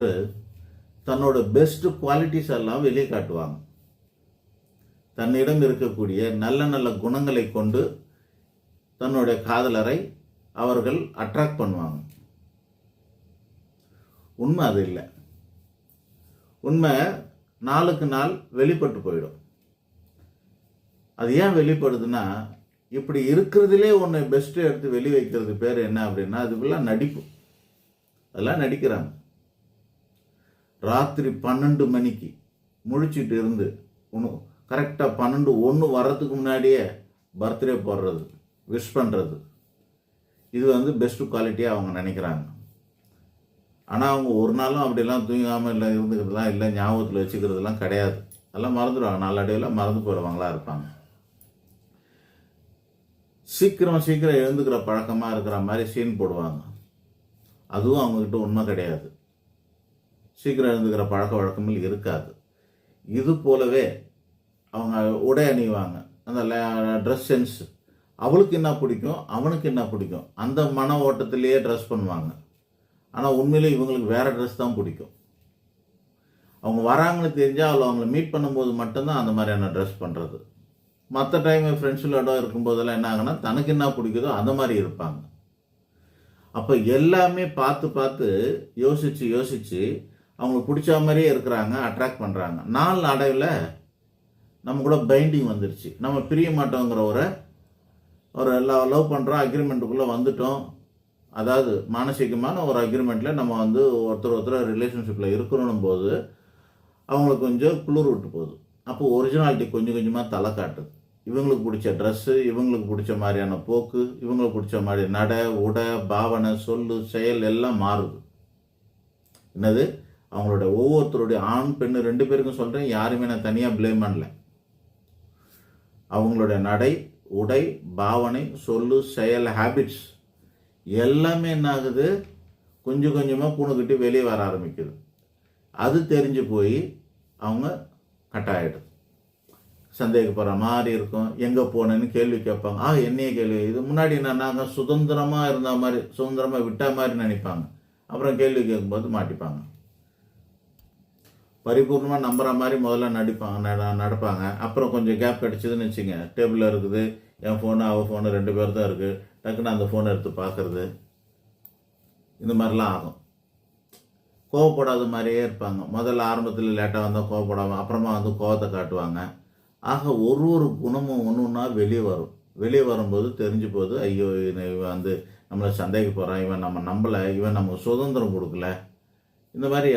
தன்னோட best qualities எல்லாம் வெளியே காட்டுவாங்க. தன்னிடம் இருக்கக்கூடிய நல்ல நல்ல குணங்களை கொண்டு தன்னுடைய காதலரை அவர்கள் அட்ராக்ட் பண்ணுவாங்க. உண்மை அது இல்லை. உண்மை நாளுக்கு நாள் வெளிப்பட்டு போயிடும். அது ஏன் வெளிப்படுதுன்னா, இப்படி இருக்கிறதுலே ஒன்று பெஸ்ட்டு எடுத்து வெளி வைக்கிறது பேர் என்ன அப்படின்னா, அதுக்கெல்லாம் நடிப்பு. அதெல்லாம் நடிக்கிறாங்க. ராத்திரி 12 மணிக்கு முழிச்சிட்டு இருந்து கரெக்டாக 12:01 வர்றதுக்கு முன்னாடியே பர்த்டே போடுறது, விஷ் பண்ணுறது, இது பெஸ்ட் குவாலிட்டியாக அவங்க நினைக்கிறாங்க. ஆனால் அவங்க ஒரு நாளும் அப்படிலாம் தூங்காமல் இல்லை இருந்துக்கிறதுலாம் இல்லை, ஞாபகத்தில் வச்சுக்கிறதுலாம் கிடையாது. அதெல்லாம் மறந்துடுவாங்க. நாளடைவில் மறந்து போகிறவங்களா இருப்பாங்க. சீக்கிரம் எழுந்துக்கிற பழக்கமாக இருக்கிற மாதிரி சீன் போடுவாங்க. அதுவும் அவங்கக்கிட்ட உண்மை கிடையாது. சீக்கிரம் எழுந்துக்கிற பழக்க வழக்கங்கள் இருக்காது. இது போலவே அவங்க உடை அணிவாங்க. அந்த ட்ரெஸ் சென்ஸ், அவளுக்கு என்ன பிடிக்கும், அவனுக்கு என்ன பிடிக்கும், அந்த மன ஓட்டத்திலேயே ட்ரெஸ் பண்ணுவாங்க. ஆனால் உண்மையிலே இவங்களுக்கு வேறு ட்ரெஸ் தான் பிடிக்கும். அவங்க வராங்கன்னு தெரிஞ்சால் அவங்கள மீட் பண்ணும்போது மட்டும்தான் அந்த மாதிரியான ட்ரெஸ் பண்ணுறது. மற்ற டைம் ஃப்ரெண்ட்ஸுகளோட இருக்கும்போதெல்லாம் என்ன ஆகுனா, தனக்கு என்ன பிடிக்குதோ அந்த மாதிரி இருப்பாங்க. அப்போ எல்லாமே பார்த்து யோசித்து அவங்களுக்கு பிடிச்ச மாதிரியே இருக்கிறாங்க, அட்ராக்ட் பண்ணுறாங்க. நாள் அடைவில் நம்ம கூட பைண்டிங் வந்துருச்சு. நம்ம பிரிய மாட்டோங்கிற ஒரு லவ் பண்ணுறோம், அக்ரிமெண்ட்டுக்குள்ளே வந்துட்டோம். அதாவது மானசீகமான ஒரு அக்ரிமெண்ட்டில் நம்ம ஒருத்தர் ரிலேஷன்ஷிப்பில் இருக்கணும் போது அவங்களுக்கு கொஞ்சம் குளிர் விட்டு போகுது. அப்போ ஒரிஜினாலிட்டி கொஞ்சம் கொஞ்சமாக தலை காட்டுது. இவங்களுக்கு பிடிச்ச ட்ரெஸ்ஸு, இவங்களுக்கு பிடிச்ச மாதிரியான போக்கு, இவங்களுக்கு பிடிச்ச மாதிரி நடை, உடை, பாவனை, சொல்லு, செயல் எல்லாம் மாறுது. என்னது, அவங்களோட ஒவ்வொருத்தருடைய ஆண் பெண் 2 பேருக்கும் சொல்கிறேன், யாருமே நான் தனியாக ப்ளேம் பண்ணல. அவங்களுடைய நடை, உடை, பாவனை, சொல்லு, செயல், ஹேபிட்ஸ் எல்லாமே என்ன ஆகுது, கொஞ்சம் கொஞ்சமாக பூணுக்கிட்டு வெளியே வர ஆரம்பிக்குது. அது தெரிஞ்சு போய் அவங்க கட்டாயிடுது. சந்தேகப்படுற மாதிரி இருக்கும். எங்கே போனேன்னு கேள்வி கேட்பாங்க. என்னையே கேள்வி. இது முன்னாடி என்னன்னாங்க, சுதந்திரமாக இருந்த மாதிரி, சுதந்திரமாக விட்டா மாதிரி நினைப்பாங்க. அப்புறம் கேள்வி கேட்கும்போது மாட்டிப்பாங்க. பரிபூர்ணமாக நம்புகிற மாதிரி முதல்ல நடப்பாங்க. அப்புறம் கொஞ்சம் கேப் கிடச்சிதுன்னு வச்சுங்க, டேபிளில் இருக்குது என் ஃபோனு, அவள் ஃபோனு 2 பேர் தான் இருக்குது, டக்குன்னு அந்த ஃபோனை எடுத்து பார்க்குறது, இந்த மாதிரிலாம் ஆகும். கோவப்படாத மாதிரியே இருப்பாங்க. முதல்ல ஆரம்பத்தில் லேட்டாக வந்தால் கோவப்படாமல், அப்புறமா கோவத்தை காட்டுவாங்க. ஆக ஒரு குணமும் ஒன்றா வெளியே வரும். வெளியே வரும்போது தெரிஞ்சு போகுது, ஐயோ இவன் நம்மளை சந்தேகப்படுறான், இவன் நம்ம நம்பலை, இவன் நமக்கு சுதந்திரம் கொடுக்கல, இந்த மாதிரி